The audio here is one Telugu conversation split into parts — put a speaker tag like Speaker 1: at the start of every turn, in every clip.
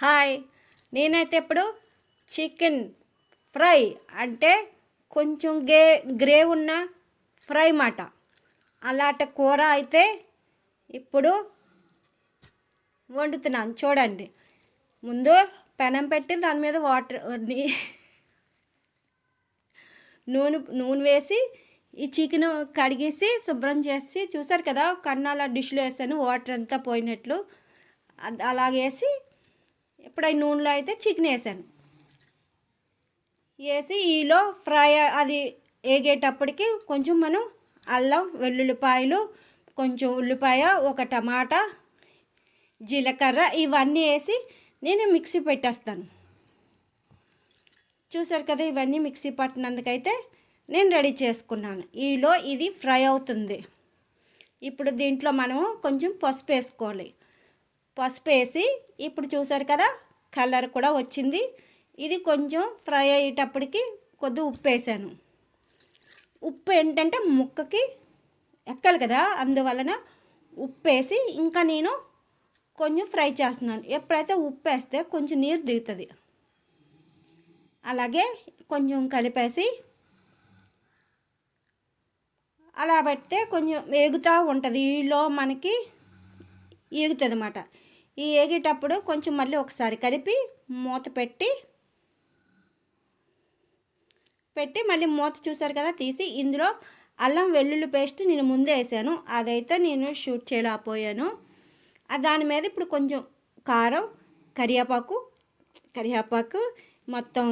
Speaker 1: హాయ్. నేనైతే ఇప్పుడు చికెన్ ఫ్రై అంటే కొంచెం గ్రేవ్ ఉన్న ఫ్రై మాట అలాంటి కూర అయితే ఇప్పుడు వండుతున్నాను. చూడండి, ముందు పెనం పెట్టి దాని మీద నూనె వేసి ఈ చికెన్ కడిగేసి శుభ్రం చేసి చూసారు కదా, కన్నాల డిష్లో వేసాను వాటర్ అంతా పోయినట్లు. అలాగేసి ఇప్పుడు ఈ నూనెలో అయితే చికెన్ వేసాను. వేసి ఈలో ఫ్రై అది వేగేటప్పటికి కొంచెం మనం అల్లం వెల్లుల్లిపాయలు, కొంచెం ఉల్లిపాయ, ఒక టమాటా, జీలకర్ర ఇవన్నీ వేసి నేను మిక్సీ పెట్టేస్తాను. చూసారు కదా, ఇవన్నీ మిక్సీ పట్టినందుకైతే నేను రెడీ చేసుకున్నాను. ఈలో ఇది ఫ్రై అవుతుంది. ఇప్పుడు దీంట్లో మనము కొంచెం పసుపు వేసుకోవాలి. పసుపు వేసి ఇప్పుడు చూసారు కదా, కలర్ కూడా వచ్చింది. ఇది కొంచెం ఫ్రై అయ్యేటప్పటికి కొద్దిగా ఉప్పు వేసాను. ఉప్పు ఏంటంటే ముక్కకి ఎక్కాలి కదా, అందువలన ఉప్పు వేసి ఇంకా నేను కొంచెం ఫ్రై చేస్తున్నాను. ఎప్పుడైతే ఉప్పు వేస్తే కొంచెం నీరు దిగుతుంది. అలాగే కొంచెం కలిపేసి అలా పెడితే కొంచెం వేగుతూ ఉంటుంది. ఈలో మనకి ఏగుతుంది అన్నమాట. ఈ ఏగేటప్పుడు కొంచెం మళ్ళీ ఒకసారి కలిపి మూత పెట్టి మళ్ళీ మూత చూసారు కదా తీసి ఇందులో అల్లం వెల్లుల్లి పేస్ట్ నేను ముందే వేసాను. అదైతే నేను షూట్ చేయలేకపోయాను. దాని మీద ఇప్పుడు కొంచెం కారం, కరివేపాకు మొత్తం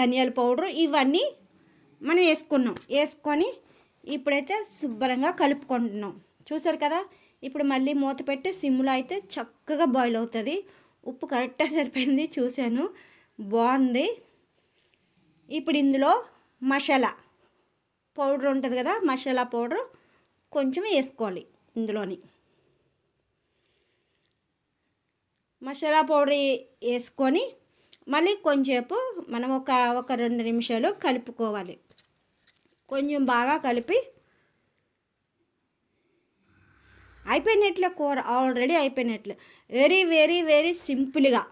Speaker 1: ధనియాల పౌడరు ఇవన్నీ మనం వేసుకొని ఇప్పుడైతే శుభ్రంగా కలుపుకుంటున్నాం. చూసారు కదా, ఇప్పుడు మళ్ళీ మూత పెట్టి సిమ్లో అయితే చక్కగా బాయిల్ అవుతుంది. ఉప్పు కరెక్ట్గా సరిపోయింది, చూశాను, బాగుంది. ఇప్పుడు ఇందులో మసాలా పౌడర్ ఉంటుంది కదా, మసాలా పౌడర్ కొంచెం వేసుకోవాలి. ఇందులోని మసాలా పౌడర్ వేసుకొని మళ్ళీ కొంచెంసేపు మనం ఒక 2 నిమిషాలు కలుపుకోవాలి. కొంచెం బాగా కలిపి అయిపోయినట్లే, కూర ఆల్రెడీ అయిపోయినట్లే. వెరీ వెరీ వెరీ సింపుల్గా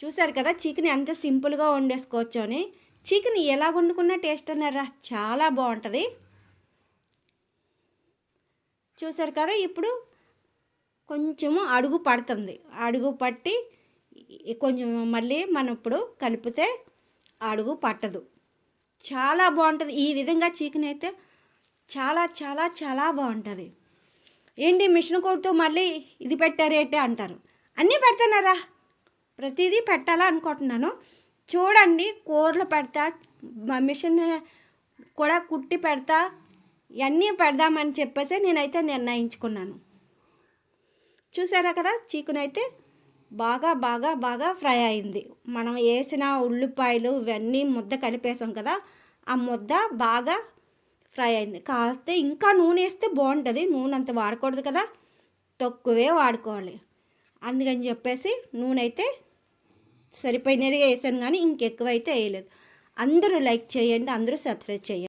Speaker 1: చూసారు కదా, చికెన్ ఎంత సింపుల్గా వండేసుకోవచ్చు అని. చికెన్ ఎలా వండుకున్నా టేస్ట్ అన్నారా, చాలా బాగుంటుంది. చూసారు కదా, ఇప్పుడు కొంచెము అడుగు పడుతుంది. అడుగు పట్టి కొంచెం మళ్ళీ మనం ఇప్పుడు కలిపితే అడుగు పట్టదు. చాలా బాగుంటుంది. ఈ విధంగా చికెన్ అయితే చాలా చాలా చాలా బాగుంటుంది. ఏంటి మిషన్ కోడ్తో మళ్ళీ ఇది పెట్టారేంటి అంటారు. అన్నీ పెడతానారా, ప్రతిదీ పెట్టాలా అనుకుంటున్నాను. చూడండి, కూరలు పెడతా, మిషన్ కూడా కుట్టి పెడతా, ఇవన్నీ పెడదామని చెప్పేసి నేనైతే నిర్ణయించుకున్నాను. చూసారా కదా, చికెన్ అయితే బాగా బాగా బాగా ఫ్రై అయింది. మనం వేసిన ఉల్లిపాయలు ఇవన్నీ ముద్ద కలిపేసాం కదా, ఆ ముద్ద బాగా ఫ్రై అయింది. కాస్తే ఇంకా నూనె వేస్తే బాగుంటుంది. నూనె అంత వాడకూడదు కదా, తక్కువే వాడుకోవాలి. అందుకని చెప్పేసి నూనె అయితే సరిపోయినట్టుగా వేసాను, కానీ ఇంకెక్కువ అయితే వేయలేదు. అందరూ లైక్ చేయండి, అందరూ సబ్స్క్రైబ్ చేయండి.